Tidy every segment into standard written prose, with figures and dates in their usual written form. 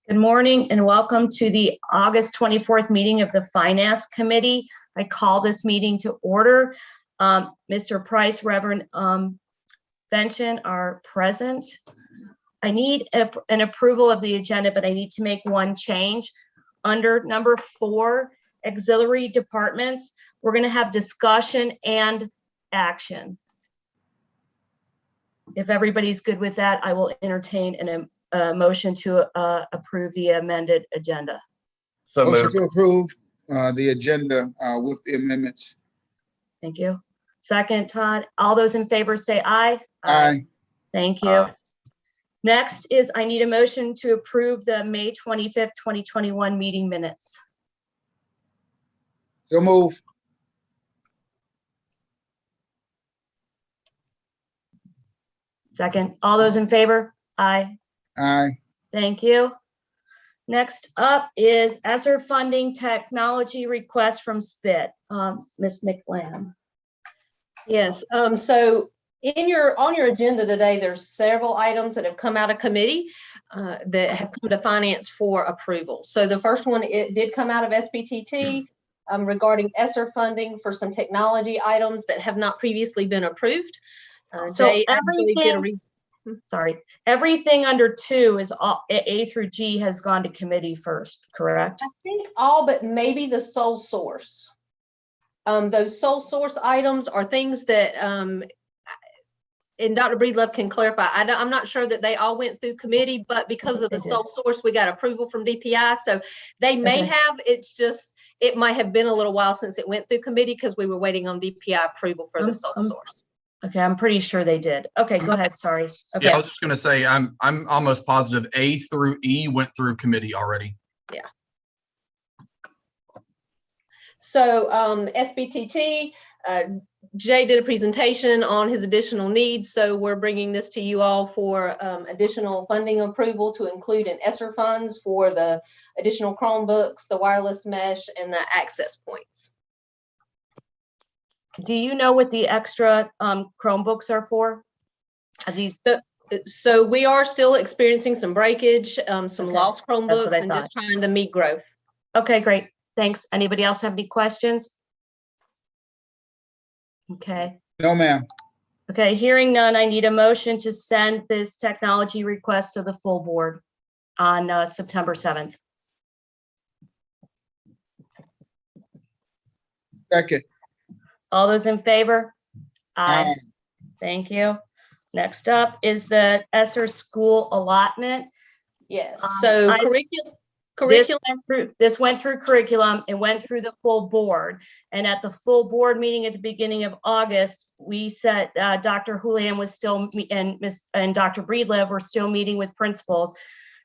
Good morning and welcome to the August 24th meeting of the Finance Committee. I call this meeting to order. Mr. Price, Reverend Benson are present. I need an approval of the agenda, but I need to make one change. Under number 4, auxiliary departments, we're going to have discussion and action. If everybody's good with that, I will entertain a motion to approve the amended agenda. So Motion moved. to approve the agenda with the amendments. Thank you. Second, Todd. All those in favor say aye. Aye. Thank you. Aye. Next is I need a motion to approve the May 25th, 2021 meeting minutes. So move. Second. All those in favor? Aye. Aye. Thank you. Next up is ESSER funding technology request from SPIT. Ms. McLam. Yes, so on your agenda today, there's several items that have come out of committee that have come to finance for approval. So the first one, it did come out of SBTT regarding ESSER funding for some technology items that have not previously been approved. So Jay, I believe, did everything under 2 is all, A through G has gone to committee first, correct? I think all but maybe the sole source. Those sole source items are things that, and Dr. Breedlove can clarify, I'm not sure that they all went through committee, but because of the sole source, we got approval from DPI. So they may have, it's just, it might have been a little while since it went through committee because we were waiting on DPI approval for the sole source. Okay, I'm pretty sure they did. Okay, go ahead, sorry. Okay. Yeah, I was just going to say, I'm almost positive A through E went through committee already. Yeah. So SBTT, Jay did a presentation on his additional needs. So we're bringing this to you all for additional funding approval to include in ESSER funds for the additional Chromebooks, the wireless mesh, and the access points. Do you know what the extra Chromebooks are for? Are these? So we are still experiencing some breakage, some lost Chromebooks, and just trying to meet growth. Okay, great. Thanks. Anybody else have any questions? Okay. No, ma'am. Okay, hearing none, I need a motion to send this technology request to the full board on September 7th. Second. All those in favor? Aye. Thank you. Next up is the ESSER school allotment. Yes. So curriculum. This went through curriculum. It went through the full board. And at the full board meeting at the beginning of August, we said Dr. Julian was still, and Dr. Breedlove were still meeting with principals.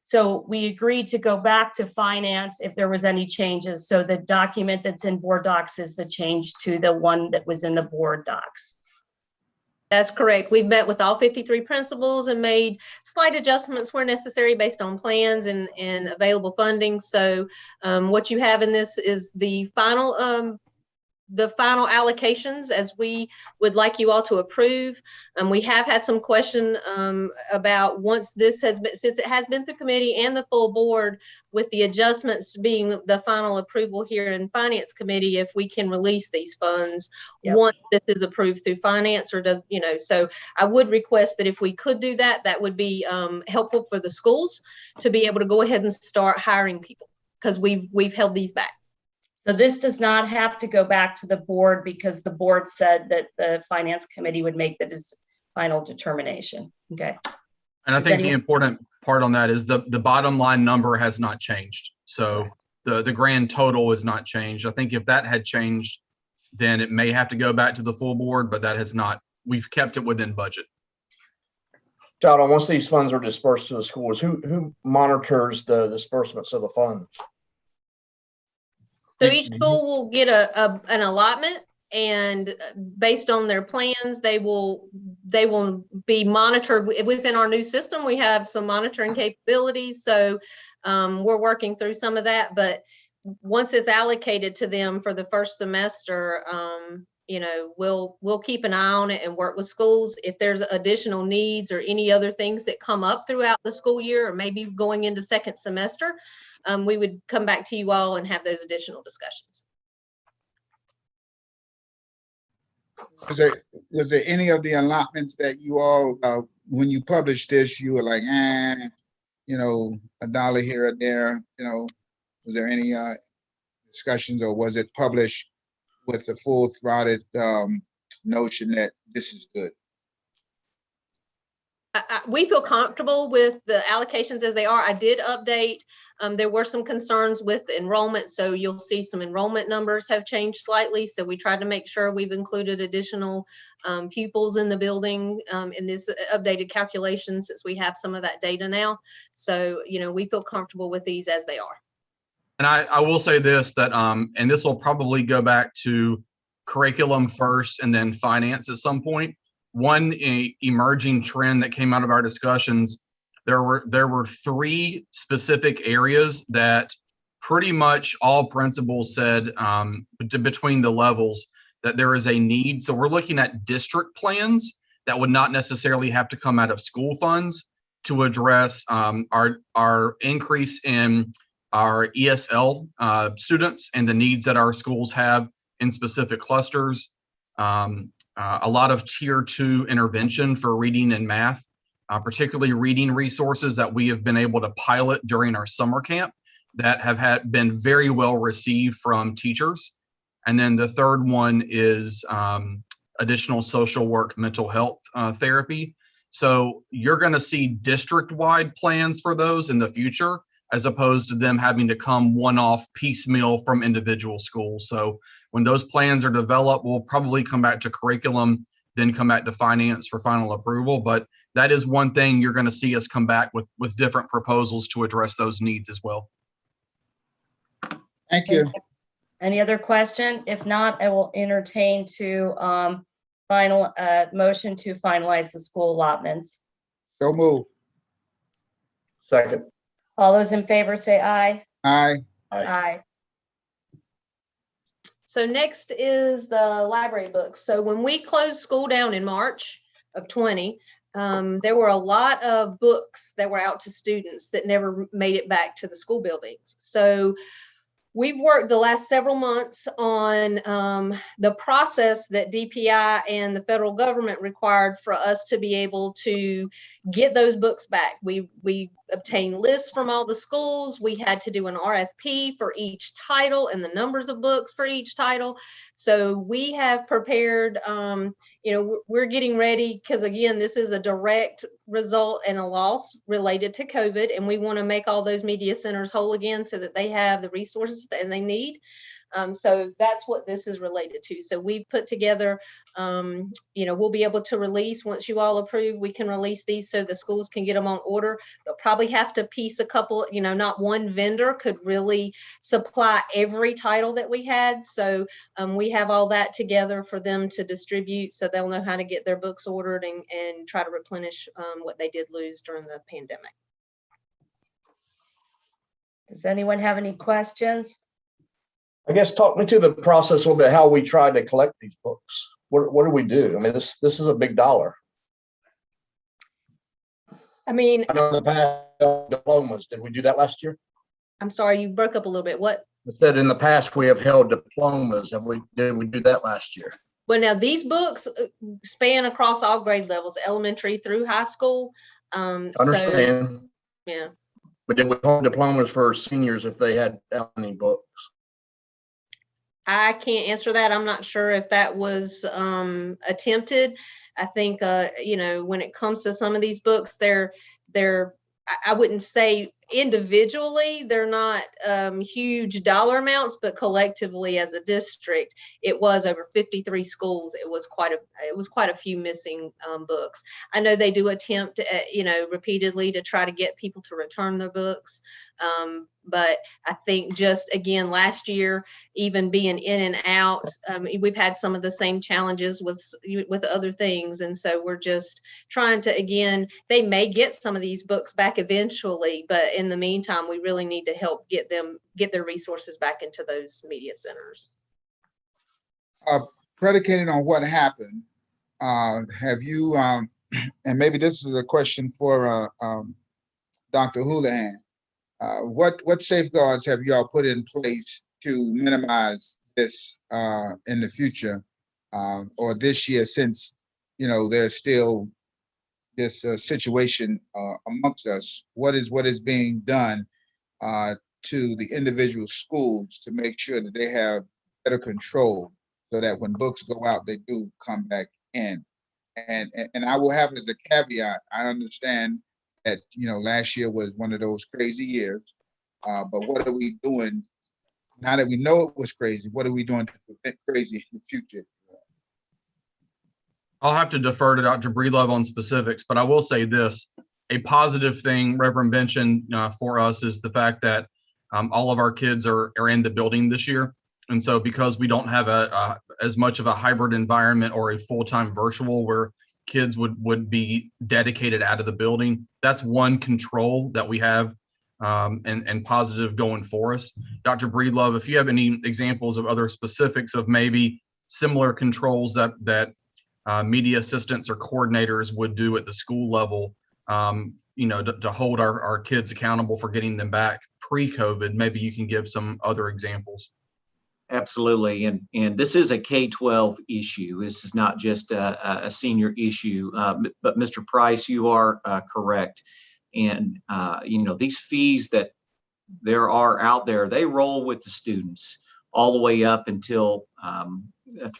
So we agreed to go back to finance if there was any changes. So the document that's in board docs is the change to the one that was in the board docs. That's correct. We've met with all 53 principals and made slight adjustments where necessary based on plans and available funding. So what you have in this is the final allocations as we would like you all to approve. We have had some question about once this has been, since it has been through committee and the full board, with the adjustments being the final approval here in finance committee, if we can release these funds once this is approved through finance, or does, so I would request that if we could do that, that would be helpful for the schools to be able to go ahead and start hiring people, because we've held these back. So this does not have to go back to the board because the board said that the finance committee would make the final determination. Okay. And I think the important part on that is the bottom line number has not changed. So the grand total is not changed. I think if that had changed, then it may have to go back to the full board, but that has not. We've kept it within budget. John, once these funds are dispersed to the schools, who monitors the disbursements of the funds? So each school will get an allotment, and based on their plans, they will be monitored within our new system. We have some monitoring capabilities, so we're working through some of that. But once it's allocated to them for the first semester, we'll keep an eye on it and work with schools. If there's additional needs or any other things that come up throughout the school year, or maybe going into second semester, we would come back to you all and have those additional discussions. Was there any of the allotments that you all, when you published this, you were like, $1 here or there, was there any discussions, or was it published with the full-throated notion that this is good? We feel comfortable with the allocations as they are. I did update. There were some concerns with enrollment, so you'll see some enrollment numbers have changed slightly. So we tried to make sure we've included additional pupils in the building in this updated calculation, since we have some of that data now. So, we feel comfortable with these as they are. And I will say this, that, and this will probably go back to curriculum first and then finance at some point. One emerging trend that came out of our discussions, there were 3 specific areas that pretty much all principals said between the levels that there is a need. So we're looking at district plans that would not necessarily have to come out of school funds to address our increase in our ESL students and the needs that our schools have in specific clusters. A lot of tier 2 intervention for reading and math, particularly reading resources that we have been able to pilot during our summer camp that have been very well received from teachers. And then the third one is additional social work, mental health therapy. So you're going to see district-wide plans for those in the future, as opposed to them having to come one-off piecemeal from individual schools. So when those plans are developed, we'll probably come back to curriculum, then come back to finance for final approval. But that is one thing you're going to see us come back with different proposals to address those needs as well. Thank you. Any other question? If not, I will entertain to motion to finalize the school allotments. So move. Second. All those in favor say aye. Aye. Aye. So next is the library books. So when we closed school down in March of 20, there were a lot of books that were out to students that never made it back to the school buildings. So we've worked the last several months on the process that DPI and the federal government required for us to be able to get those books back. We obtained lists from all the schools. We had to do an RFP for each title and the numbers of books for each title. So we have prepared, we're getting ready, because again, this is a direct result and a loss related to COVID, and we want to make all those media centers whole again so that they have the resources that they need. So that's what this is related to. So we've put together, we'll be able to release, once you all approve, we can release these so the schools can get them on order. They'll probably have to piece a couple, not one vendor could really supply every title that we had. So we have all that together for them to distribute, so they'll know how to get their books ordered and try to replenish what they did lose during the pandemic. Does anyone have any questions? I guess talk me to the process a little bit, how we try to collect these books. What do we do? I mean, this is a big dollar. I mean, I know in the past, diplomas, did we do that last year? I'm sorry, you broke up a little bit. What? I said in the past we have held diplomas. Did we do that last year? Well, now these books span across all grade levels, elementary through high school. Understand. So, yeah. But did we hold diplomas for seniors if they had any books? I can't answer that. I'm not sure if that was attempted. I think, when it comes to some of these books, I wouldn't say individually, they're not huge dollar amounts, but collectively as a district, it was over 53 schools. It was quite a few missing books. I know they do attempt, repeatedly to try to get people to return their books. But I think just again, last year, even being in and out, we've had some of the same challenges with other things. And so we're just trying to, again, they may get some of these books back eventually, but in the meantime, we really need to help get their resources back into those media centers. predicated on what happened, have you, and maybe this is a question for Dr. Houlihan, what safeguards have y'all put in place to minimize this in the future or this year, since there's still this situation amongst us? What is being done to the individual schools to make sure that they have better control, so that when books go out, they do come back in? And I will have as a caveat, I understand that last year was one of those crazy years, but what are we doing now that we know it was crazy? What are we doing to prevent crazy in the future? I'll have to defer to Dr. Breedlove on specifics, but I will say this: a positive thing, Reverend Benson, for us is the fact that all of our kids are in the building this year. And so because we don't have as much of a hybrid environment or a full-time virtual where kids would be dedicated out of the building, that's one control that we have and positive going for us. Dr. Breedlove, if you have any examples of other specifics of maybe similar controls that media assistants or coordinators would do at the school level, to hold our kids accountable for getting them back pre-COVID, maybe you can give some other examples. Absolutely. And this is a K-12 issue. This is not just a senior issue, but Mr. Price, you are correct. And, these fees that there are out there, they roll with the students all the way up until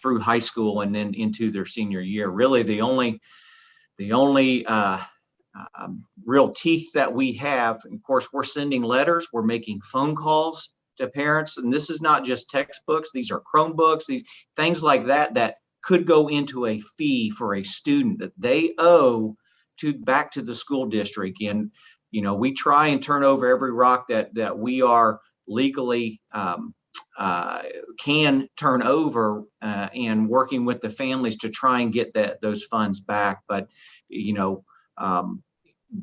through high school and then into their senior year. Really, the only real teeth that we have, of course, we're sending letters, we're making phone calls to parents, and this is not just textbooks, these are Chromebooks, these things like that could go into a fee for a student that they owe back to the school district. And we try and turn over every rock that we are legally can turn over, and working with the families to try and get those funds back. But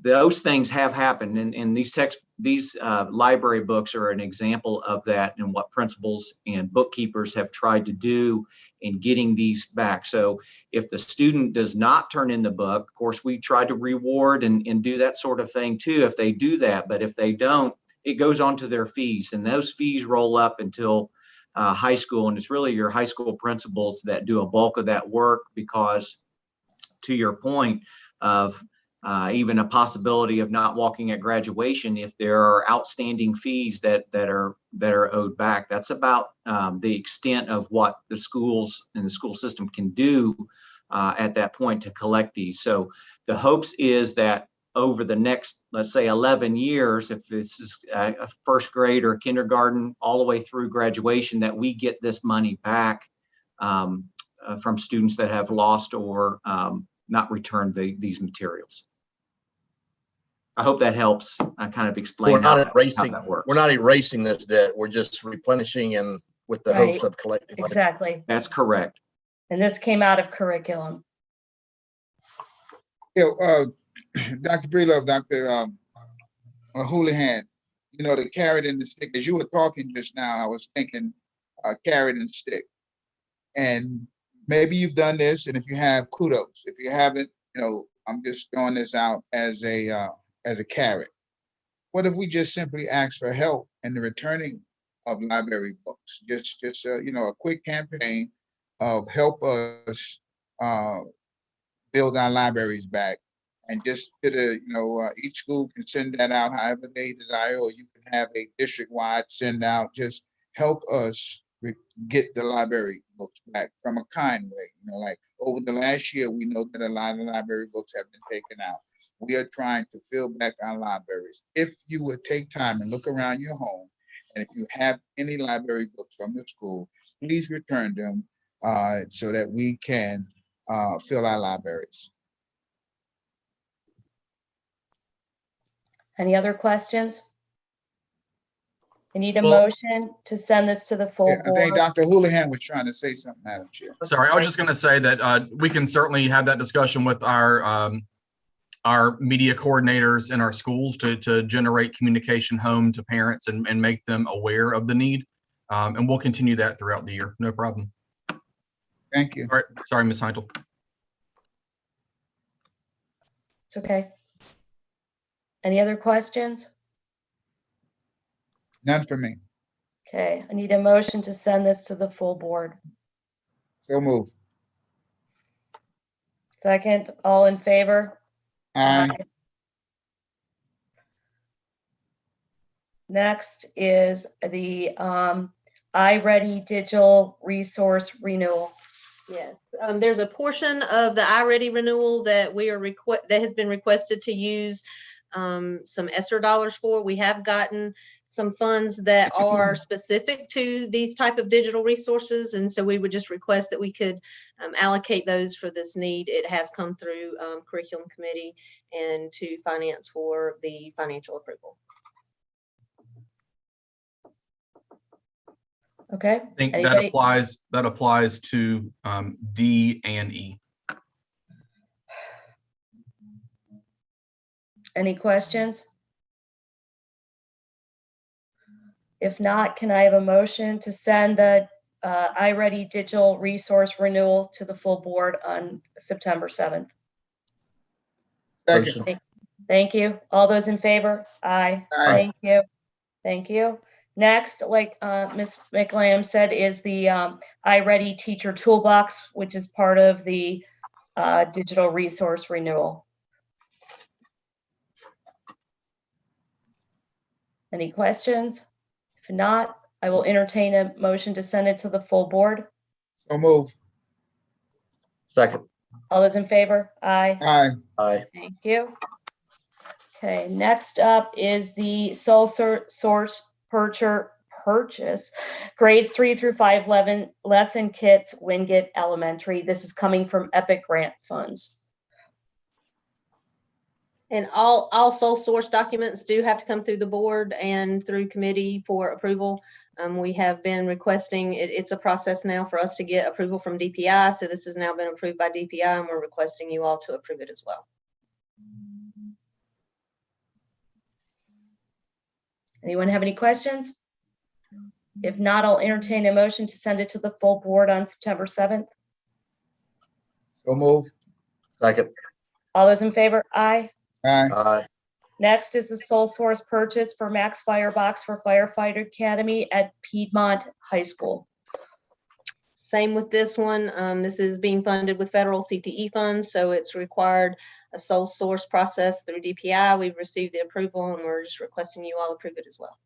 those things have happened, and these library books are an example of that, and what principals and bookkeepers have tried to do in getting these back. So if the student does not turn in the book, of course, we try to reward and do that sort of thing too if they do that. But if they don't, it goes on to their fees, and those fees roll up until high school. And it's really your high school principals that do a bulk of that work, because to your point of even a possibility of not walking at graduation, if there are outstanding fees that are owed back, that's about the extent of what the schools and the school system can do at that point to collect these. So the hopes is that over the next, let's say 11 years, if this is a first grade or kindergarten all the way through graduation, that we get this money back from students that have lost or not returned these materials. I hope that helps kind of explain how that works. We're not erasing this debt. We're just replenishing and with the Right. hopes of collecting. Exactly. That's correct. And this came out of curriculum. Dr. Breedlove, Dr. Houlihan, the carrot and the stick. As you were talking just now, I was thinking carrot and stick. And maybe you've done this, and if you have, kudos. If you haven't, I'm just throwing this out as a carrot. What if we just simply ask for help in the returning of library books? Just a quick campaign of help us build our libraries back, and just each school can send that out however they desire, or you can have a district-wide send out. Just help us get the library books back from a kind way. Like over the last year, we know that a lot of library books have been taken out. We are trying to fill back our libraries. If you would take time and look around your home, and if you have any library books from the school, please return them so that we can fill our libraries. Any other questions? I need a Well- motion to send this to the full I think board. Dr. Houlihan was trying to say something, Madam Chair. Sorry, I was just going to say that we can certainly have that discussion with our media coordinators in our schools to generate communication home to parents and make them aware of the need. And we'll continue that throughout the year. No problem. Thank you. Sorry, Ms. Heintel. It's okay. Any other questions? None for me. Okay, I need a motion to send this to the full board. So move. Second, all in favor? Aye. Next is the iReady digital resource renewal. Yes, there's a portion of the iReady renewal that that has been requested to use some ESSER dollars for. We have gotten some funds that are specific to these type of digital resources, and so we would just request that we could allocate those for this need. It has come through curriculum committee and to finance for the financial approval. Okay. I think Anybody? that applies to D and E. Any questions? If not, can I have a motion to send the iReady digital resource renewal to the full board on September 7th? Second. Motion. Thank you. All those in favor? Aye. Aye. Thank you. Thank you. Next, like Ms. McLam said, is the iReady teacher toolbox, which is part of the digital resource renewal. Any questions? If not, I will entertain a motion to send it to the full board. So move. Second. All those in favor? Aye. Aye. Aye. Thank you. Okay, next up is the sole source purchase grades 3 through 5 lesson kits, Wingate Elementary. This is coming from Epic grant funds. And all sole source documents do have to come through the board and through committee for approval. We have been requesting, it's a process now for us to get approval from DPI. So this has now been approved by DPI and we're requesting you all to approve it as well. Anyone have any questions? If not, I'll entertain a motion to send it to the full board on September 7th. So move. Second. All those in favor? Aye. Aye. Aye. Next is the sole source purchase for Max Firebox for Firefighter Academy at Piedmont High School. Same with this one. This is being funded with federal CTE funds, so it's required a sole source process through DPI. We've received the approval and we're just requesting you all approve it as well.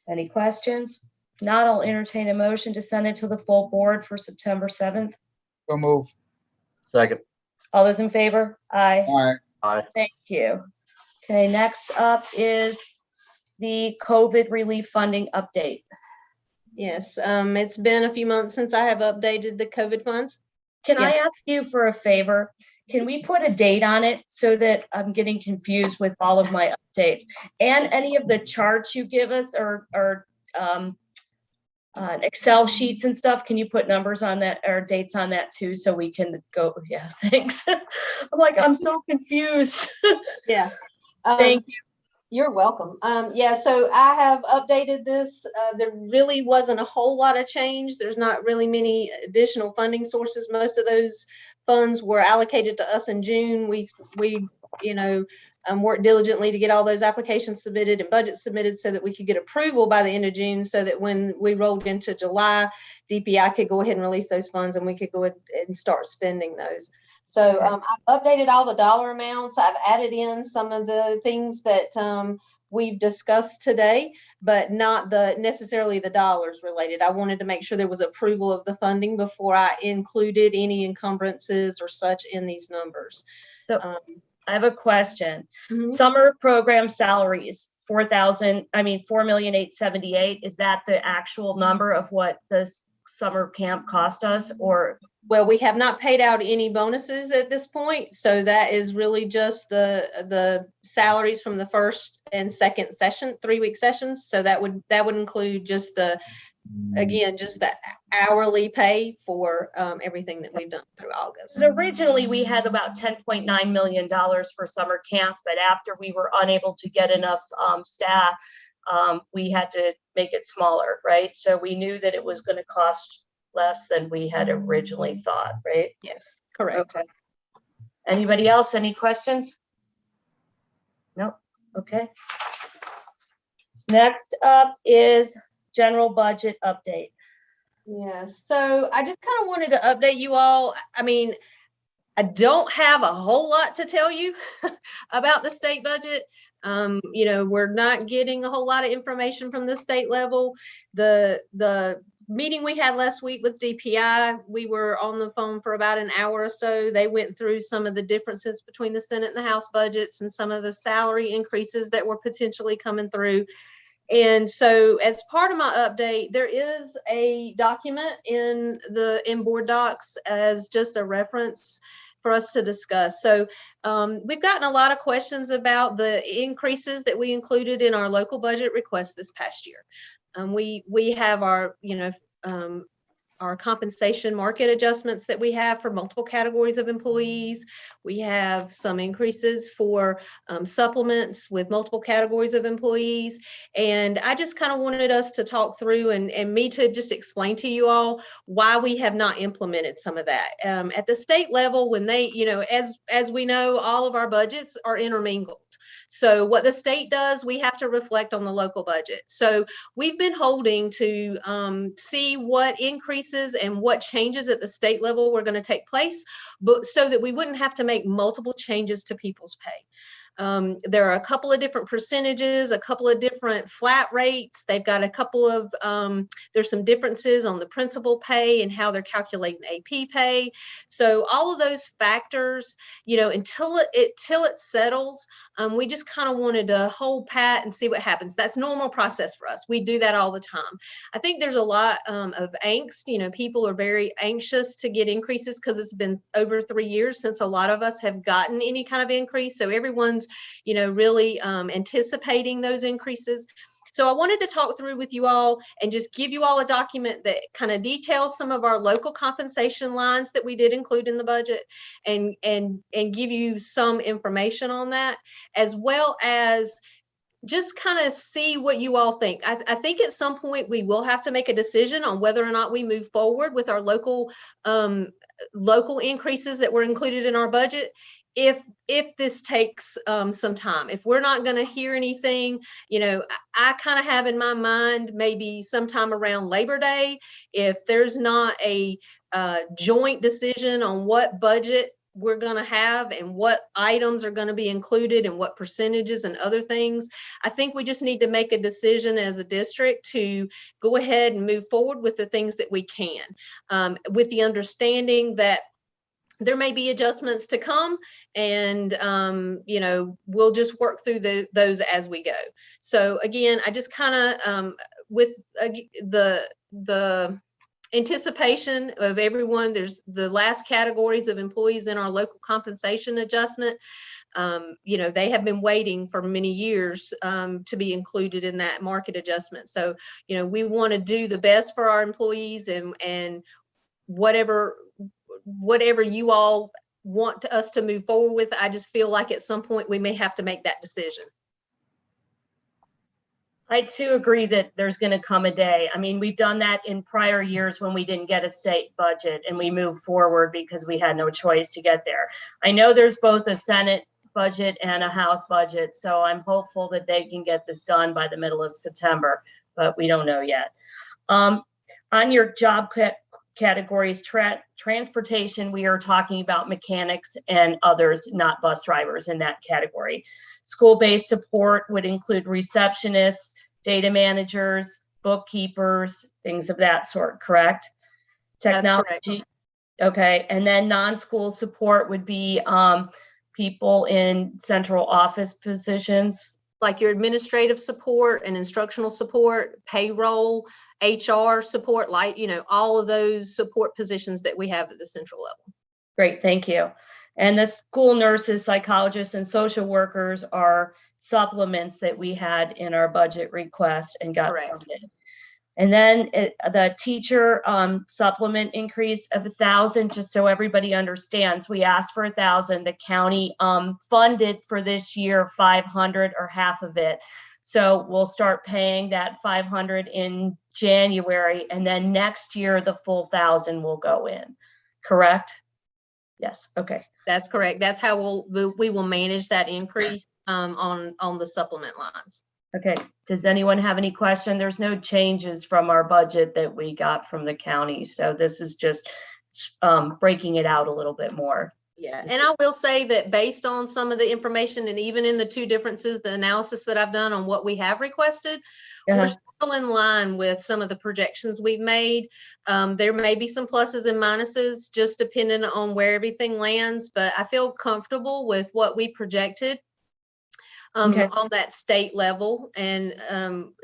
Any questions? If not, I'll entertain a motion to send it to the full board for September 7th. So move. Second. All those in favor? Aye. Aye. Aye. Thank you. Okay, next up is the COVID relief funding update. Yes, it's been a few months since I have updated the COVID funds. Can I Yes. ask you for a favor? Can we put a date on it so that I'm getting confused with all of my updates? And any of the charts you give us or Excel sheets and stuff, can you put numbers on that or dates on that too so we can go, yeah, thanks. I'm like, I'm so confused. Yeah. Thank you. You're welcome. Yeah, so I have updated this. There really wasn't a whole lot of change. There's not really many additional funding sources. Most of those funds were allocated to us in June. We worked diligently to get all those applications submitted and budgets submitted so that we could get approval by the end of June so that when we rolled into July, DPI could go ahead and release those funds and we could go ahead and start spending those. So I've updated all the dollar amounts. I've added in some of the things that we've discussed today, but not necessarily the dollars related. I wanted to make sure there was approval of the funding before I included any encumbrances or such in these numbers. So I have a question. Mhm. Summer program salaries, 4,878,000. Is that the actual number of what this summer camp cost us, or? Well, we have not paid out any bonuses at this point. So that is really just the salaries from the first and second session, 3-week sessions. So that would include just the hourly pay for everything that we've done through August. So originally we had about $10.9 million for summer camp, but after we were unable to get enough staff, we had to make it smaller, right? So we knew that it was going to cost less than we had originally thought, right? Yes, correct. Okay. Anybody else? Any questions? No? Okay. Next up is general budget update. Yeah, so I just kind of wanted to update you all. I mean, I don't have a whole lot to tell you about the state budget. You know, we're not getting a whole lot of information from the state level. The meeting we had last week with DPI, we were on the phone for about an hour or so. They went through some of the differences between the Senate and the House budgets and some of the salary increases that were potentially coming through. And so as part of my update, there is a document in board docs as just a reference for us to discuss. So we've gotten a lot of questions about the increases that we included in our local budget request this past year. We have our, our compensation market adjustments that we have for multiple categories of employees. We have some increases for supplements with multiple categories of employees. And I just kind of wanted us to talk through and me to just explain to you all why we have not implemented some of that. At the state level, when they, as we know, all of our budgets are intermingled. So what the state does, we have to reflect on the local budget. So we've been holding to see what increases and what changes at the state level were going to take place, but so that we wouldn't have to make multiple changes to people's pay. There are a couple of different percentages, a couple of different flat rates. They've got a couple of, there's some differences on the principal pay and how they're calculating AP pay. So all of those factors, until it settles, we just kind of wanted to hold pat and see what happens. That's normal process for us. We do that all the time. I think there's a lot of angst. People are very anxious to get increases because it's been over 3 years since a lot of us have gotten any kind of increase. So everyone's really anticipating those increases. So I wanted to talk through with you all and just give you all a document that kind of details some of our local compensation lines that we did include in the budget and give you some information on that, as well as just kind of see what you all think. I think at some point we will have to make a decision on whether or not we move forward with our local increases that were included in our budget. If this takes some time, if we're not going to hear anything, I kind of have in my mind maybe sometime around Labor Day, if there's not a joint decision on what budget we're going to have and what items are going to be included and what percentages and other things, I think we just need to make a decision as a district to go ahead and move forward with the things that we can, with the understanding that there may be adjustments to come, and we'll just work through those as we go. So again, I just kind of with the anticipation of everyone, there's the last categories of employees in our local compensation adjustment. They have been waiting for many years to be included in that market adjustment. So we want to do the best for our employees, and whatever you all want us to move forward with, I just feel like at some point we may have to make that decision. I too agree that there's going to come a day. I mean, we've done that in prior years when we didn't get a state budget and we moved forward because we had no choice to get there. I know there's both a Senate budget and a House budget, so I'm hopeful that they can get this done by the middle of September, but we don't know yet. On your job categories, transportation, we are talking about mechanics and others, not bus drivers in that category. School-based support would include receptionists, data managers, bookkeepers, things of that sort, correct? Technology. That's correct. Okay, and then non-school support would be people in central office positions. Like your administrative support and instructional support, payroll, HR support, all of those support positions that we have at the central level. Great, thank you. And the school nurses, psychologists, and social workers are supplements that we had in our budget request and got funded. And then the teacher supplement increase of 1,000, just so everybody understands, we asked for 1,000. The county funded for this year 500 or half of it. So we'll start paying that 500 in January, and then next year, the full 1,000 will go in, correct? Yes, okay. That's correct. That's how we will manage that increase on the supplement lines. Okay, does anyone have any question? There's no changes from our budget that we got from the county, so this is just breaking it out a little bit more. Yeah, and I will say that based on some of the information and even in the two differences, the analysis that I've done on what we have requested, we're still in line with some of the projections we've made. There may be some pluses and minuses just depending on where everything lands, but I feel comfortable with what we projected on that state level and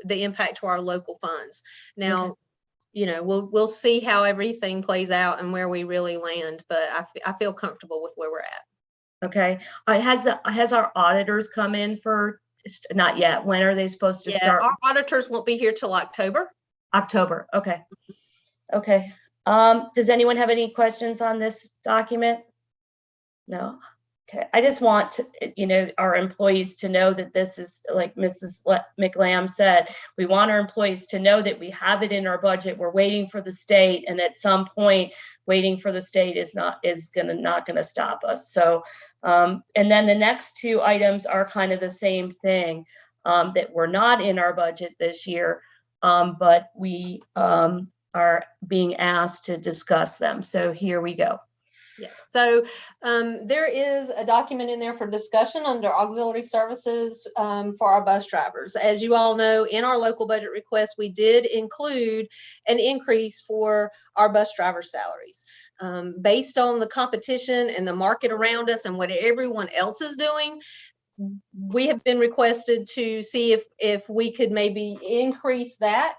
the impact to our local funds. Now, you know, we'll see how everything plays out and where we really land, but I feel comfortable with where we're at. Okay, has our auditors come in for, not yet, when are they supposed to start? Our auditors won't be here till October. October, okay. Okay, does anyone have any questions on this document? No. Okay, I just want to, you know, our employees to know that this is, like Mrs. McLam said, we want our employees to know that we have it in our budget. We're waiting for the state, and at some point, waiting for the state is not gonna stop us. So, and then the next two items are kind of the same thing, that were not in our budget this year, but we are being asked to discuss them. So here we go. Yeah, so there is a document in there for discussion under auxiliary services for our bus drivers. As you all know, in our local budget request, we did include an increase for our bus driver salaries. Based on the competition and the market around us and what everyone else is doing, we have been requested to see if we could maybe increase that.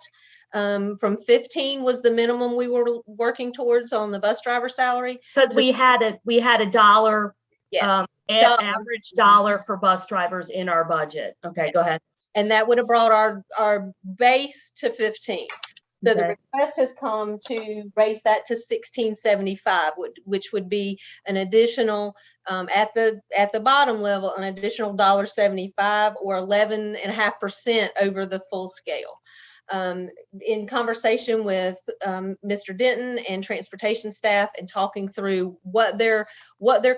From 15 was the minimum we were working towards on the bus driver salary. Because we had a dollar, Yes. average dollar for bus drivers in our budget. Okay, go ahead. And that would have brought our base to 15. So the Okay. request has come to raise that to 1675, which would be an additional at the bottom level, an additional $1.75 or 11.5% over the full scale. In conversation with Mr. Denton and transportation staff and talking through what they're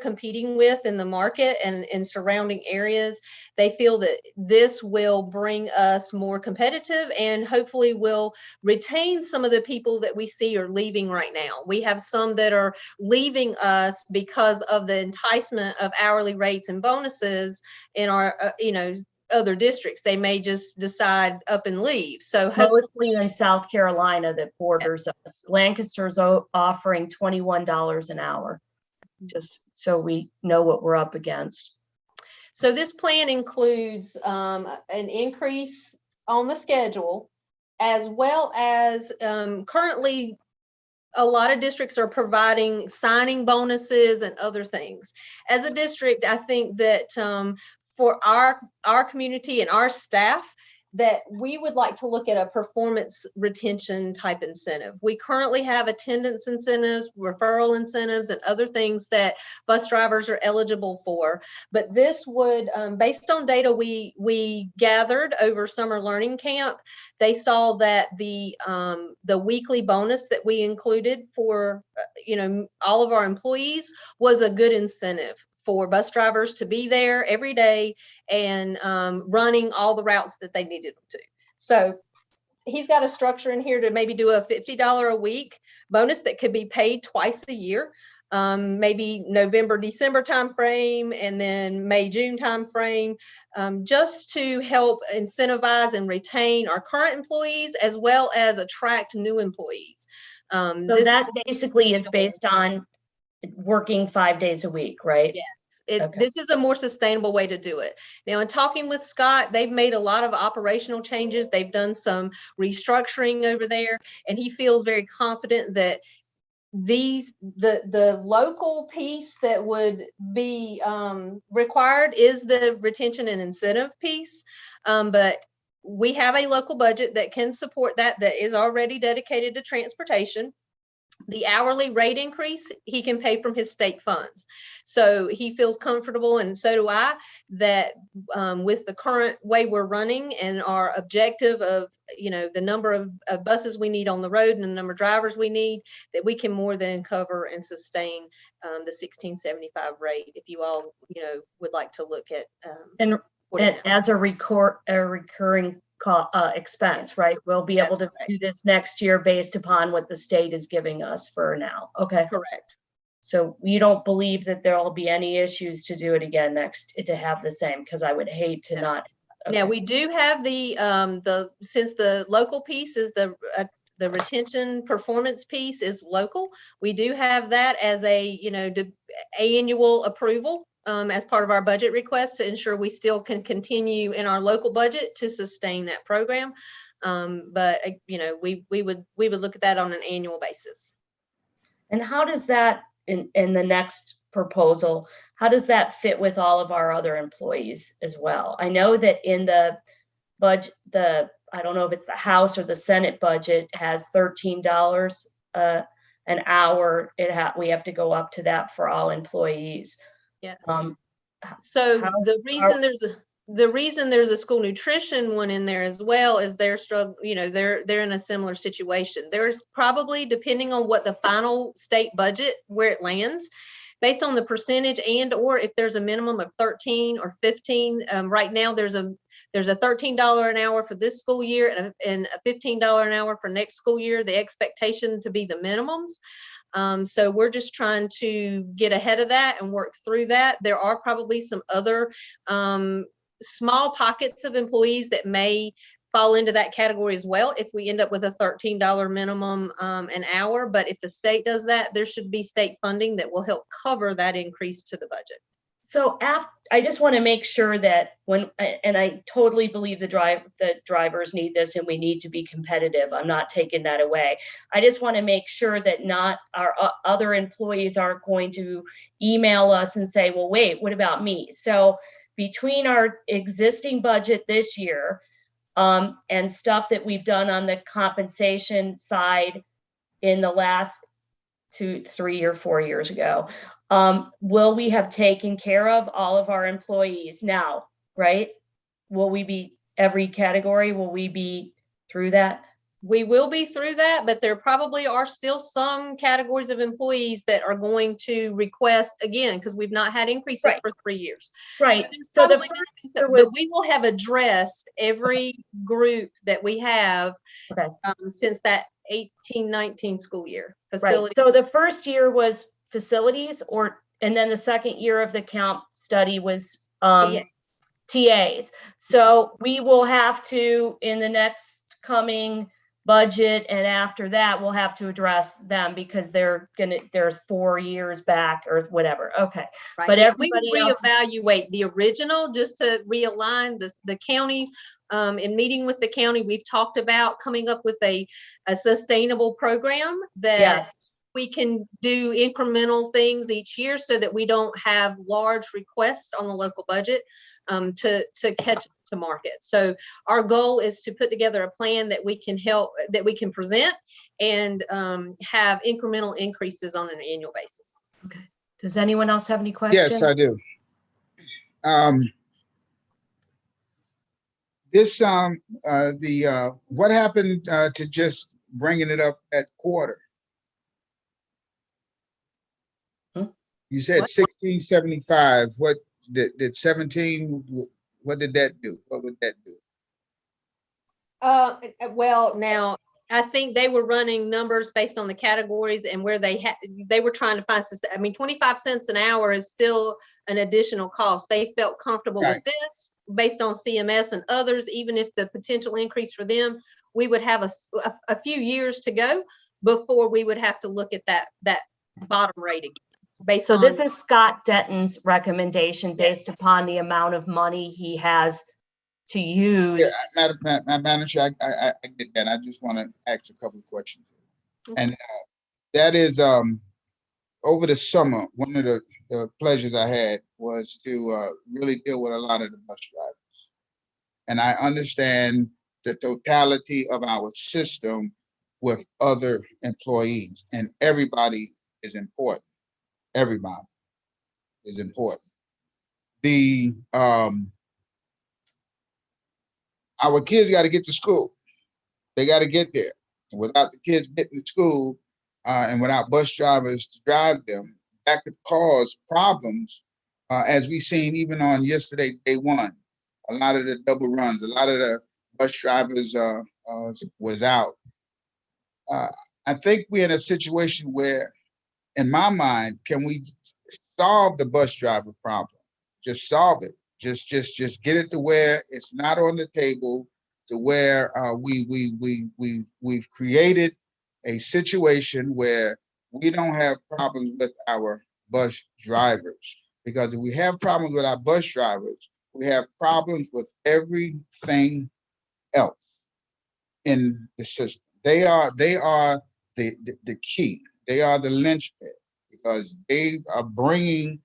competing with in the market and in surrounding areas, they feel that this will bring us more competitive and hopefully will retain some of the people that we see are leaving right now. We have some that are leaving us because of the enticement of hourly rates and bonuses in our, other districts. They may just decide up and leave. So Mostly in South Carolina that borders us. Lancaster's offering $21 an hour, just so we know what we're up against. So this plan includes an increase on the schedule, as well as currently a lot of districts are providing signing bonuses and other things. As a district, I think that for our community and our staff, that we would like to look at a performance retention type incentive. We currently have attendance incentives, referral incentives, and other things that bus drivers are eligible for. But this would, based on data we gathered over summer learning camp, they saw that the weekly bonus that we included for all of our employees was a good incentive for bus drivers to be there every day and running all the routes that they needed them to. So he's got a structure in here to maybe do a $50 a week bonus that could be paid twice a year, maybe November, December timeframe, and then May, June timeframe, just to help incentivize and retain our current employees as well as attract new employees. So that basically is based on working 5 days a week, right? Yes. This is a more sustainable way to do it. Now, in talking with Scott, they've made a lot of operational changes. They've done some restructuring over there, and he feels very confident that the local piece that would be required is the retention and incentive piece. But we have a local budget that can support that is already dedicated to transportation. The hourly rate increase, he can pay from his state funds. So he feels comfortable, and so do I, that with the current way we're running and our objective of, the number of buses we need on the road and the number of drivers we need, that we can more than cover and sustain the 1675 rate. If you all, would like to look at And supporting that. as a recurring expense, right? We'll be able to That's do this next year based upon what the state is giving us for now. Okay. Correct. So you don't believe that there will be any issues to do it again to have the same, because I would hate to not. Okay. Now, we do have since the local piece is the retention performance piece is local, we do have that as a, annual approval as part of our budget request to ensure we still can continue in our local budget to sustain that program. But we would look at that on an annual basis. And how does that in the next proposal, how does that fit with all of our other employees as well? I know that in the budget, I don't know if it's the House or the Senate budget has $13 an hour. We have to go up to that for all employees. Yeah. So the reason there's a school nutrition one in there as well is they're they're in a similar situation. There's probably, depending on what the final state budget, where it lands, based on the percentage or if there's a minimum of 13 or 15. Right now there's a $13 an hour for this school year and a $15 an hour for next school year, the expectation to be the minimums. So we're just trying to get ahead of that and work through that. There are probably some other small pockets of employees that may fall into that category as well if we end up with a $13 minimum an hour. But if the state does that, there should be state funding that will help cover that increase to the budget. So I just want to make sure that and I totally believe the drivers need this and we need to be competitive. I'm not taking that away. I just want to make sure that not our other employees aren't going to email us and say, well, wait, what about me? So between our existing budget this year and stuff that we've done on the compensation side in the last 2, 3 or 4 years ago, will we have taken care of all of our employees now, right? Will we be every category? Will we be through that? We will be through that, but there probably are still some categories of employees that are going to request again, because we've not had increases for 3 years. Right. So the but we will have addressed every group that we have since that 18-19 school year. Facilities. Right. So the first year was facilities, and then the second year of the count study was TAs. So we will have to, in the next coming budget and after that, we'll have to address them because they're 4 years back or whatever. Okay. Right. But everybody we will reevaluate the original just to realign the county. In meeting with the county, we've talked about coming up with a sustainable program that we can do incremental things each year so that we don't have large requests on the local budget to catch up to market. So our goal is to put together a plan that we can present and have incremental increases on an annual basis. Okay. Does anyone else have any questions? Yes, I do. What happened to just bringing it up at quarter? You said 1675. What did 17? What did that do? What would that do? Well, now I think they were running numbers based on the categories and where they were trying to find. I mean, 25 cents an hour is still an additional cost. They felt comfortable with this based on CMS and others. Even if the potential increase for them, we would have a few years to go before we would have to look at that bottom rate again. So this is Scott Denton's recommendation based upon the amount of money he has to use. Yeah, Madam Manager, I get that. I just want to ask a couple of questions. And that is, over the summer, one of the pleasures I had was to really deal with a lot of the bus drivers. And I understand the totality of our system with other employees, and everybody is important. Everybody is important. Our kids got to get to school. They got to get there. And without the kids getting to school, and without bus drivers to drive them, that could cause problems, as we seen even on yesterday, day one. A lot of the double runs, a lot of the bus drivers was out. I think we're in a situation where, in my mind, can we solve the bus driver problem? Just solve it. Just get it to where it's not on the table, to where we've created a situation where we don't have problems with our bus drivers. Because if we have problems with our bus drivers, we have problems with everything else in the system. They are the key. They are the linchpin, because they are bringing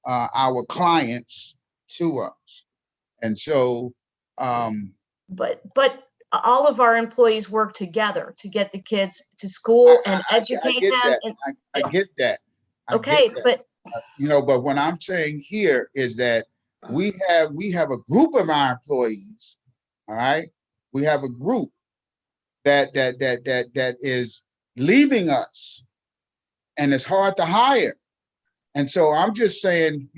our clients to us. And so, But all of our employees work together to get the kids to school and educate them. I get that. Okay, but but what I'm saying here is that we have a group of our employees. All right, we have a group that is leaving us, and it's hard to hire. And so I'm just saying,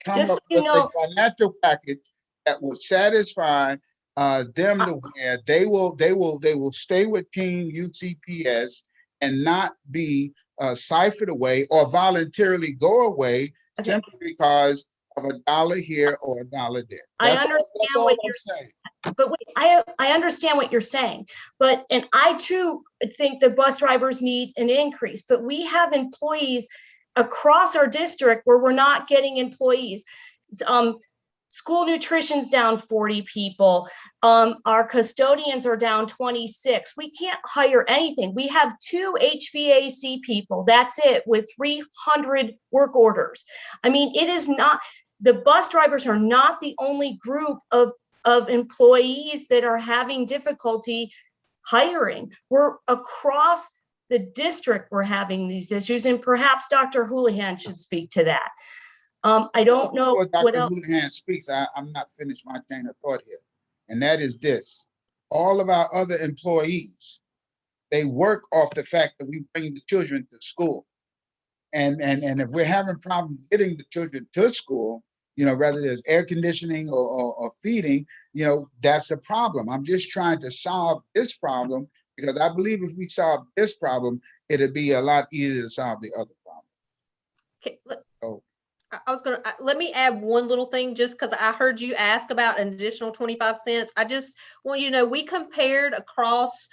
come Just up so you with know- a financial package that will satisfy them to where they will stay with Team UCPS and not be ciphered away or voluntarily go away simply because of $1 here or $1 there. I That's understand all what I'm you're saying. But wait, I understand what you're saying, and I too think the bus drivers need an increase, but we have employees across our district where we're not getting employees. School nutrition's down 40 people. Our custodians are down 26. We can't hire anything. We have 2 HVAC people. That's it, with 300 work orders. I mean, it is not, the bus drivers are not the only group of employees that are having difficulty hiring. We're across the district, we're having these issues, and perhaps Dr. Houlihan should speak to that. I don't know what what Dr. else. Houlihan speaks. I'm not finished my chain of thought here. And that is this: all of our other employees, they work off the fact that we bring the children to school. And if we're having problems getting the children to school, whether there's air conditioning or feeding, that's a problem. I'm just trying to solve this problem, because I believe if we solve this problem, it'd be a lot easier to solve the other problem. Okay, So, I was gonna, let me add one little thing, just because I heard you ask about an additional 25 cents. I just want you to know, we compared across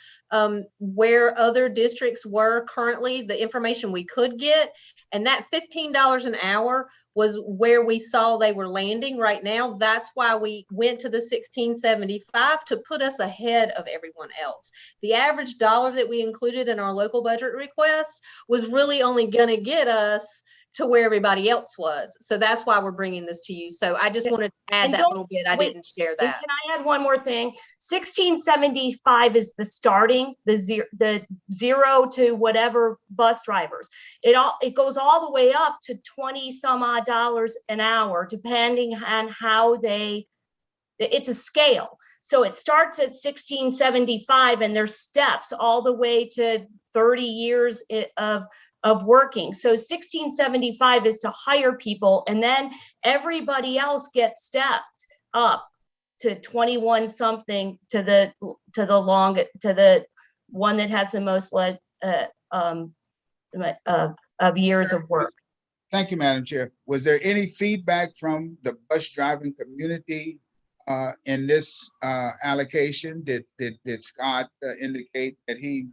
where other districts were currently, the information we could get, and that $15 an hour was where we saw they were landing right now. That's why we went to the $16.75 to put us ahead of everyone else. The average dollar that we included in our local budget request was really only gonna get us to where everybody else was. So that's why we're bringing this to you. So I just wanted to add that little bit. I didn't share that. Can I add one more thing? 1675 is the starting, the 0 to whatever bus drivers. It goes all the way up to 20 some odd dollars an hour, depending on how it's a scale. So it starts at 1675, and there's steps all the way to 30 years of working. So 1675 is to hire people, and then everybody else gets stepped up to 21 something to the one that has the most of years of work. thank you, Madam Chair. Was there any feedback from the bus driving community in this allocation? Did Scott indicate that he,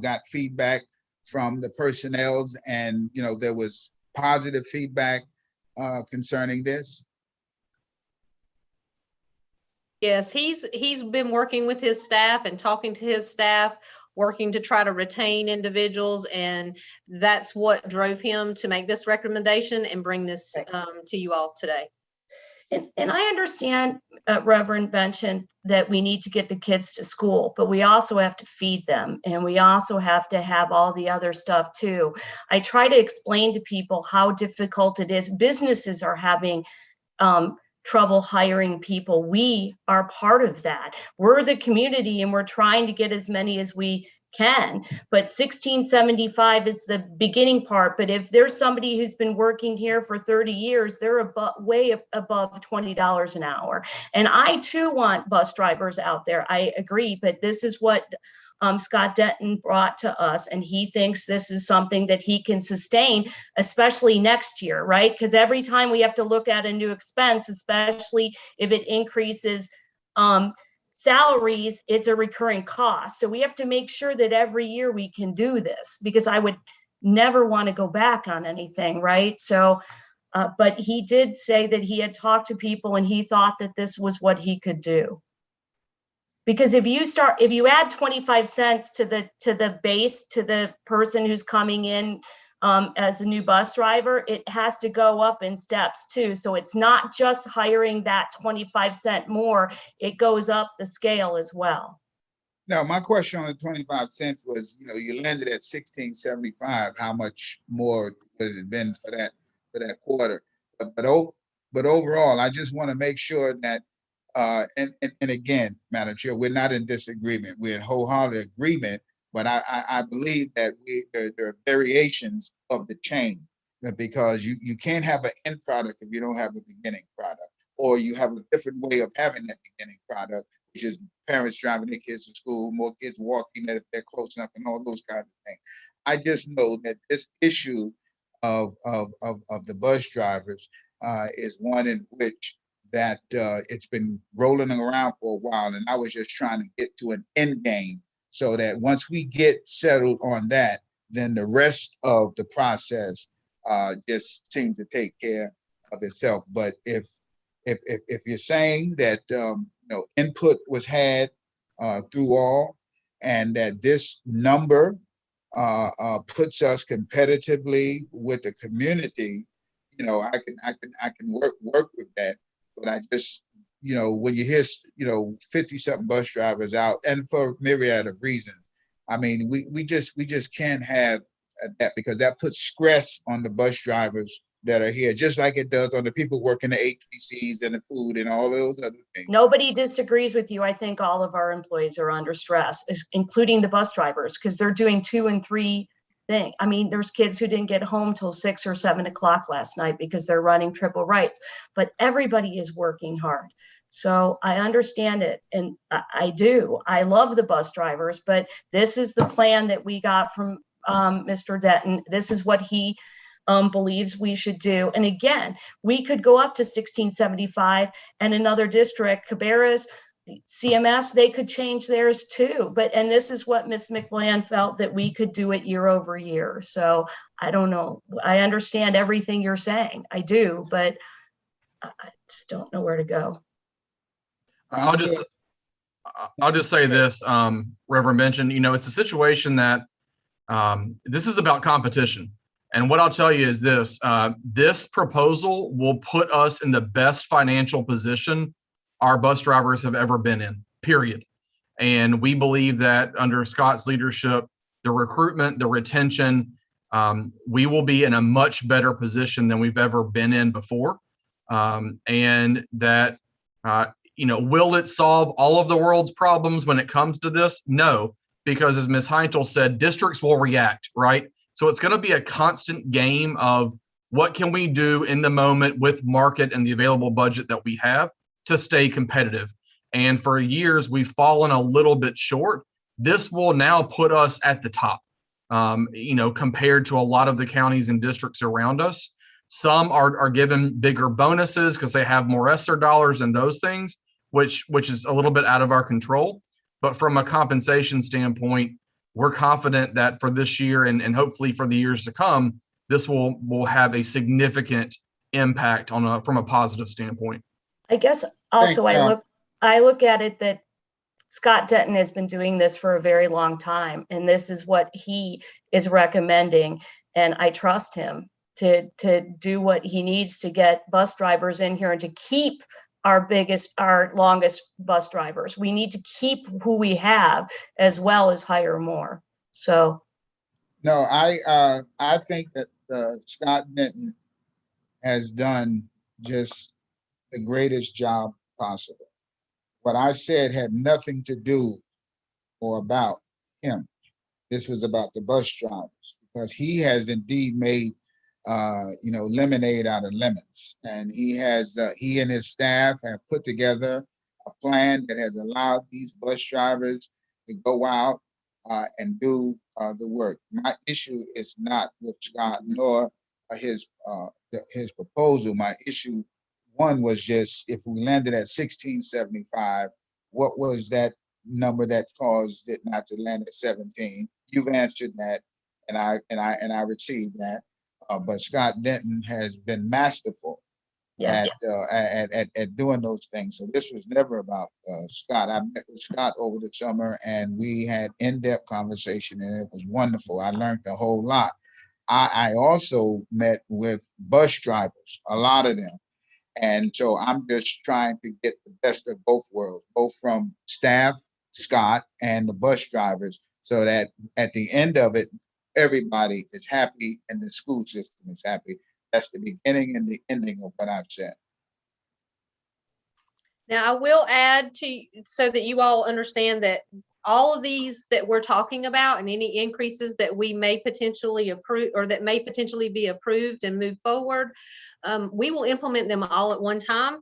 got feedback from the personnel, and there was positive feedback concerning this? Yes, he's been working with his staff and talking to his staff, working to try to retain individuals, and that's what drove him to make this recommendation and bring this to you all today. And I understand, Reverend Benson, that we need to get the kids to school, but we also have to feed them, and we also have to have all the other stuff too. I try to explain to people how difficult it is. Businesses are having trouble hiring people. We are part of that. We're the community, and we're trying to get as many as we can, but 1675 is the beginning part. But if there's somebody who's been working here for 30 years, they're way above $20 an hour. And I too want bus drivers out there. I agree, but this is what Scott Denton brought to us, and he thinks this is something that he can sustain, especially next year, right? Because every time we have to look at a new expense, especially if it increases salaries, it's a recurring cost. So we have to make sure that every year we can do this, because I would never want to go back on anything, right? So, but he did say that he had talked to people and he thought that this was what he could do. Because if you add 25 cents to the base, to the person who's coming in as a new bus driver, it has to go up in steps too. So it's not just hiring that 25 cent more, it goes up the scale as well. Now, my question on the 25 cents was, you landed at 1675. How much more would it have been for that quarter? But overall, I just want to make sure that, and again, Madam Chair, we're not in disagreement. We're in wholehearted agreement. But I believe that there are variations of the chain, because you can't have an end product if you don't have a beginning product, or you have a different way of having that beginning product, which is parents driving their kids to school, more kids walking if they're close enough, and all those kinds of things. I just know that this issue of the bus drivers is one in which that it's been rolling around for a while, and I was just trying to get to an end game, so that once we get settled on that, then the rest of the process just seems to take care of itself. But if you're saying that input was had through all, and that this number puts us competitively with the community, I can work with that. But I just, when you hear 50-something bus drivers out, and for myriad of reasons, I mean, we just can't have that, because that puts stress on the bus drivers that are here, just like it does on the people working the HPCs and the food and all of those other things. Nobody disagrees with you. I think all of our employees are under stress, including the bus drivers, because they're doing 2 and 3 things. I mean, there's kids who didn't get home till 6 or 7 o'clock last night because they're running triple rights, but everybody is working hard. So I understand it, and I do. I love the bus drivers, but this is the plan that we got from Mr. Denton. This is what he believes we should do. And again, we could go up to 1675, and another district, Cabarrus, CMS, they could change theirs too. And this is what Ms. McBland felt, that we could do it year over year. So I don't know. I understand everything you're saying. I do, but I just don't know where to go. I'll just say this, Reverend Benson, it's a situation that this is about competition. And what I'll tell you is this, this proposal will put us in the best financial position our bus drivers have ever been in, period. And we believe that under Scott's leadership, the recruitment, the retention, we will be in a much better position than we've ever been in before. And that, will it solve all of the world's problems when it comes to this? No, because as Ms. Heintel said, districts will react, right? So it's going to be a constant game of what can we do in the moment with market and the available budget that we have to stay competitive. And for years, we've fallen a little bit short. This will now put us at the top, compared to a lot of the counties and districts around us. Some are given bigger bonuses because they have more ESSER dollars and those things, which is a little bit out of our control. But from a compensation standpoint, we're confident that for this year and hopefully for the years to come, this will have a significant impact from a positive standpoint. I guess also I look at it that Scott Denton has been doing this for a very long time, and this is what he is recommending, and I trust him. to do what he needs to get bus drivers in here and to keep our longest bus drivers. We need to keep who we have as well as hire more. So, No, I think that Scott Denton has done just the greatest job possible. What I said had nothing to do or about him. This was about the bus drivers, because he has indeed made lemonade out of lemons, and he and his staff have put together a plan that has allowed these bus drivers to go out and do the work. My issue is not with Scott nor his proposal. My issue one was just, if we landed at 1675, what was that number that caused it not to land at 17? You've answered that, and I received that. But Scott Denton has been masterful yes. at doing those things. So this was never about Scott. I met with Scott over the summer, and we had in-depth conversation, and it was wonderful. I learned a whole lot. I also met with bus drivers, a lot of them. And so I'm just trying to get the best of both worlds, both from staff, Scott, and the bus drivers, so that at the end of it, everybody is happy and the school system is happy. That's the beginning and the ending of what I've said. Now, I will add to, so that you all understand that all of these that we're talking about and any increases that we may potentially approve or that may potentially be approved and move forward, we will implement them all at one time,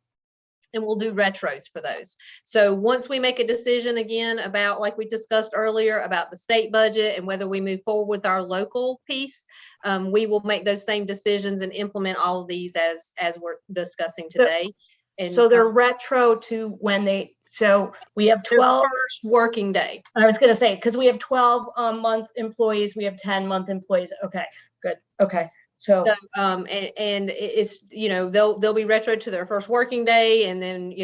and we'll do retros for those. So once we make a decision again about, like we discussed earlier, about the state budget and whether we move forward with our local piece, we will make those same decisions and implement all of these as we're discussing today. And So they're retro to when so we have 12 first working day. I was going to say, because we have 12 month employees, we have 10-month employees. Okay, good. Okay. So, and it's, they'll be retro to their first working day, and then,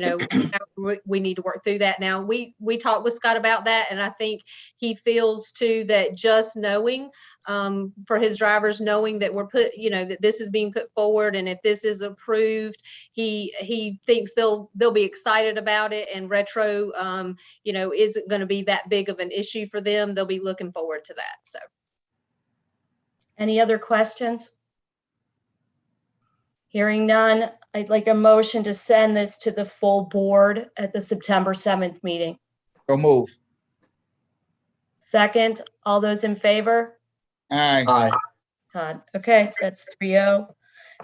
we need to work through that. Now, we talked with Scott about that, and I think he feels too that just knowing, for his drivers, knowing that that this is being put forward, and if this is approved, he thinks they'll be excited about it, and retro, isn't going to be that big of an issue for them. They'll be looking forward to that. So, any other questions? Hearing none, I'd like a motion to send this to the full board at the September 7th meeting. So move. Second, all those in favor? Aye. Aye. Todd. Okay, that's 3-0.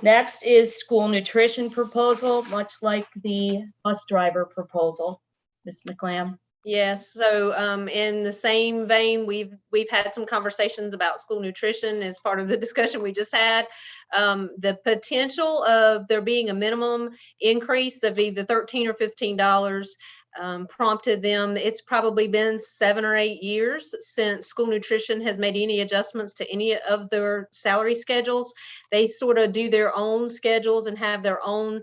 Next is school nutrition proposal, much like the bus driver proposal. Ms. McLam. yes. So in the same vein, we've had some conversations about school nutrition as part of the discussion we just had. The potential of there being a minimum increase of either $13 or $15 prompted them. It's probably been 7 or 8 years since school nutrition has made any adjustments to any of their salary schedules. They sort of do their own schedules and have their own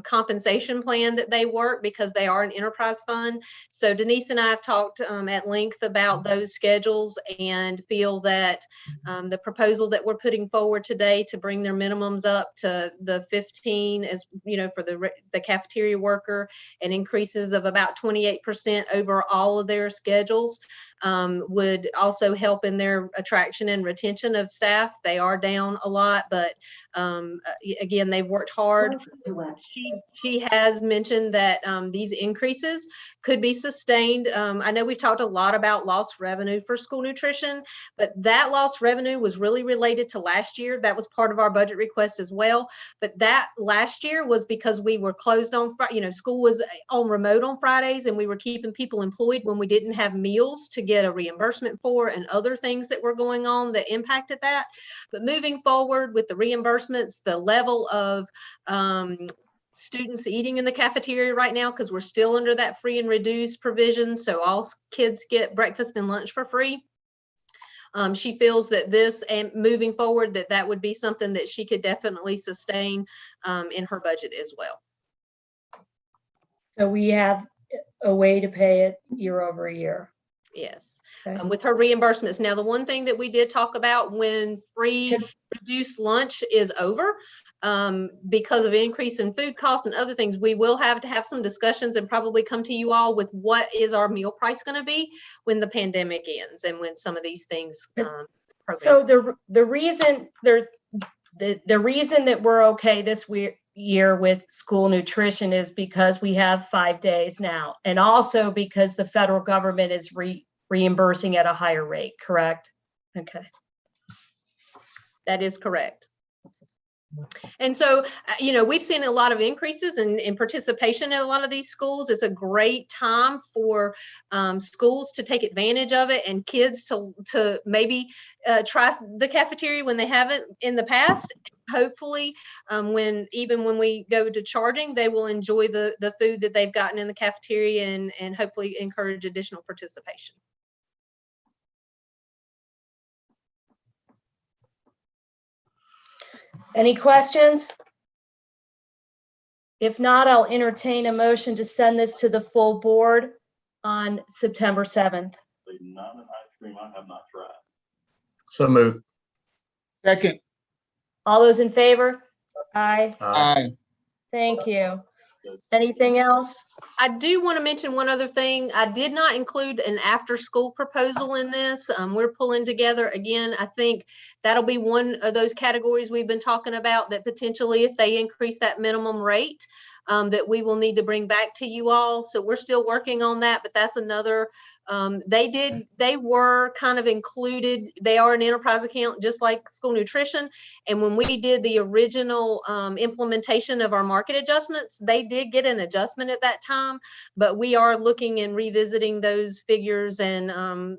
compensation plan that they work, because they are an enterprise fund. So Denise and I have talked at length about those schedules, and feel that the proposal that we're putting forward today to bring their minimums up to the 15, as for the cafeteria worker, and increases of about 28% over all of their schedules, would also help in their attraction and retention of staff. They are down a lot, but again, they've worked hard. She has mentioned that these increases could be sustained. I know we've talked a lot about lost revenue for school nutrition, but that lost revenue was really related to last year. That was part of our budget request as well. But that last year was because we were closed on Friday. School was on remote on Fridays, and we were keeping people employed when we didn't have meals to get a reimbursement for, and other things that were going on that impacted that. But moving forward with the reimbursements, the level of students eating in the cafeteria right now, because we're still under that free and reduced provision, so all kids get breakfast and lunch for free. She feels that this, and moving forward, that would be something that she could definitely sustain in her budget as well. So we have a way to pay it year over year. Yes. Okay. With her reimbursements. Now, the one thing that we did talk about when free reduced lunch is over, because of increase in food costs and other things, we will have to have some discussions and probably come to you all with what is our meal price going to be when the pandemic ends and when some of these things. So the reason there's the reason that we're okay this year with school nutrition is because we have 5 days now, and also because the federal government is reimbursing at a higher rate, correct? Okay. That is correct. And so, we've seen a lot of increases in participation in a lot of these schools. It's a great time for schools to take advantage of it and kids to maybe try the cafeteria when they haven't in the past. Hopefully, when we go to charging, they will enjoy the food that they've gotten in the cafeteria and hopefully encourage additional participation. Any questions? If not, I'll entertain a motion to send this to the full board on September 7th. Not an ice cream I have not tried. So moved. Second, All those in favor? Aye. aye. Thank you. Anything else? I do want to mention one other thing. I did not include an after-school proposal in this. We're pulling together, again, I think that'll be one of those categories we've been talking about that potentially if they increase that minimum rate, that we will need to bring back to you all. So we're still working on that, but that's another, they were kind of included. They are an enterprise account, just like school nutrition. And when we did the original implementation of our market adjustments, they did get an adjustment at that time, but we are looking and revisiting those figures, and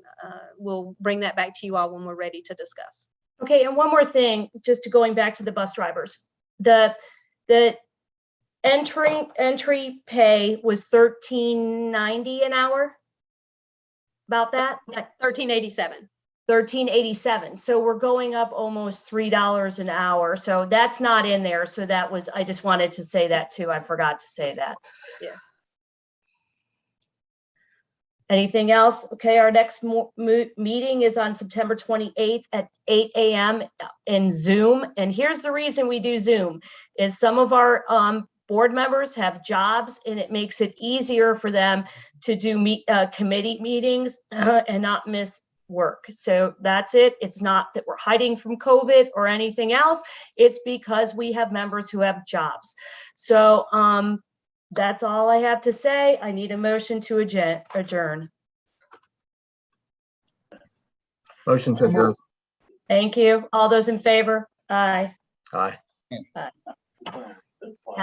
we'll bring that back to you all when we're ready to discuss. Okay, and one more thing, just going back to the bus drivers. The entry pay was $13.90 an hour. About that? $13.87. $13.87. So we're going up almost $3 an hour. So that's not in there. So that was, I just wanted to say that too. I forgot to say that. Yeah. Anything else? Okay, our next meeting is on September 28th at 8 a.m. in Zoom. And here's the reason we do Zoom is some of our board members have jobs, and it makes it easier for them to do committee meetings and not miss work. So that's it. It's not that we're hiding from COVID or anything else. It's because we have members who have jobs. So that's all I have to say. I need a motion to adjourn. Motion to adjourn. Thank you. All those in favor? Aye. Aye. Aye.